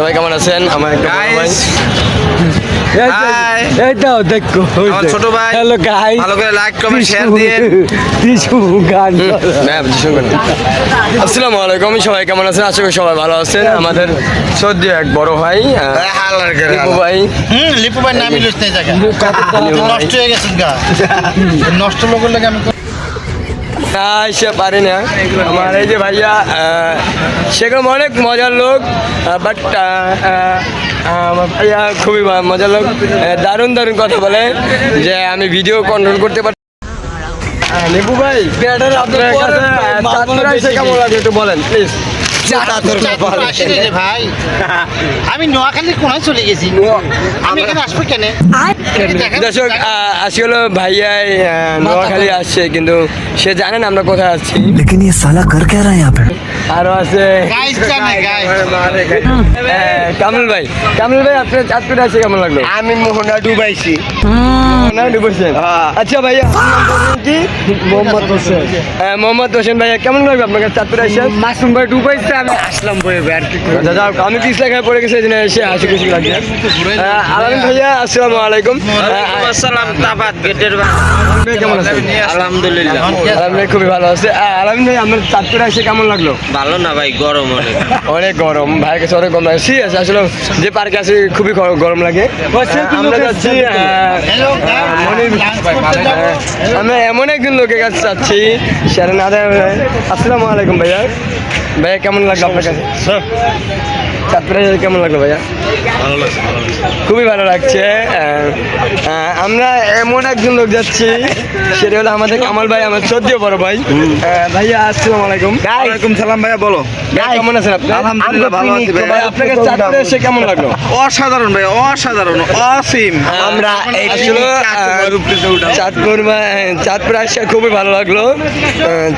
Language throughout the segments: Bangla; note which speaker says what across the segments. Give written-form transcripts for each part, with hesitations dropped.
Speaker 1: সবাই কেমন আছেন? আমার একটা বড় ভাই
Speaker 2: এই দাও দেখো
Speaker 3: আমার ছোট ভাই
Speaker 2: হ্যালো গাইস
Speaker 3: ভালো করে লাইক কমেন্ট শেয়ার দিয়ে
Speaker 2: গান
Speaker 1: ম্যাম আসসালামু আলাইকুম। সবাই কেমন আছেন? আশা করি সবাই ভালো আছেন। আমাদের সদ্য এক বড় ভাই লিপু ভাই
Speaker 4: লিপু ভাই নামই লইতে জায়গা নষ্ট হয়ে গেছে গা নষ্ট লোকের লাগে আমি
Speaker 1: সে পারি না। আমার এই যে ভাইয়া সেরকম অনেক মজার লোক, বাট আমার ভাইয়া খুবই মজার লোক, দারুণ দারুণ কথা বলে যে আমি ভিডিও কন্ট্রোল করতে পারি। লিপু ভাই আপনার কাছে চাঁদপুরে এসে কেমন লাগে একটু বলেন প্লিজ।
Speaker 4: ভাই আমি নোয়াখালীর কোনায় চলে গেছি, আমি এখানে আসবো কেন?
Speaker 1: দর্শক আজকে হলো ভাইয়াই নোয়াখালী আসছে, কিন্তু সে জানেন আমরা কোথায় আসছি।
Speaker 5: लेकिन ये साला कर क्या रहा है यहाँ पे?
Speaker 1: আরো আছে কামরুল ভাই। কামরুল ভাই আপনার চাঁদপুরে আসছে কেমন লাগলো?
Speaker 2: আমি মোহনা ডুবাইছি।
Speaker 1: না ডুবেছেন? আচ্ছা ভাইয়া কি
Speaker 2: মোহাম্মদ হোসেন
Speaker 1: মোহাম্মদ হোসেন ভাইয়া কেমন লাগলো আপনার কাছে চাঁদপুরে আসছে?
Speaker 2: মাসুম ভাই ডুবাইছে, আমি আসলাম বয়ে আর কি করে।
Speaker 1: আচ্ছা যাক, আমি পিছলা খায় পড়ে গেছি, এই জন্য এসে হাসি খুশি লাগছে। আলামিন ভাইয়া আসসালামু আলাইকুম।
Speaker 3: আসসালাম তাবাত গেটের
Speaker 1: কেমন আছেন?
Speaker 3: আলহামদুলিল্লাহ
Speaker 1: আলামিন ভাই খুবই ভালো আছে। আলামিন ভাই আপনার চাঁদপুরে এসে কেমন লাগলো?
Speaker 3: ভালো না ভাই, গরম অনেক।
Speaker 1: অনেক গরম, ভাইয়ের কাছে অনেক গরম লাগে। সিরিয়াস আসলে যে পার্কে আছে খুবই গরম লাগে। আমরা যাচ্ছি আমরা এমন একজন লোকের কাছে যাচ্ছি সেটা না দেয়। আসসালামু আলাইকুম ভাইয়া। ভাইয়া কেমন লাগলো আপনার কাছে? চাঁদপুরে কেমন লাগলো ভাইয়া? খুবই ভালো লাগছে। আমরা এমন একজন লোক যাচ্ছি, সেটা হলো আমাদের কামাল ভাই, আমার সদ্য বড় ভাই। ভাইয়া আসসালামু আলাইকুম।
Speaker 3: ওয়ালাইকুম সালাম ভাইয়া, বলো।
Speaker 1: ভাই কেমন আছেন আপনি?
Speaker 3: আলহামদুলিল্লাহ ভালো আছি ভাই।
Speaker 1: ভাই আপনার কাছে চাঁদপুরে এসে কেমন লাগলো?
Speaker 3: অসাধারণ ভাই, অসাধারণ, অসীম।
Speaker 1: আমরা আসলে চাঁদপুর আসে খুবই ভালো লাগলো।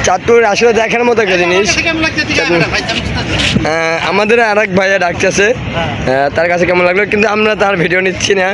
Speaker 1: চাঁদপুর আসলে দেখার মতো একটা জিনিস। আমাদের আর এক ভাইয়া ডাকতেছে, তার কাছে কেমন লাগলো, কিন্তু আমরা তার ভিডিও নিচ্ছি না।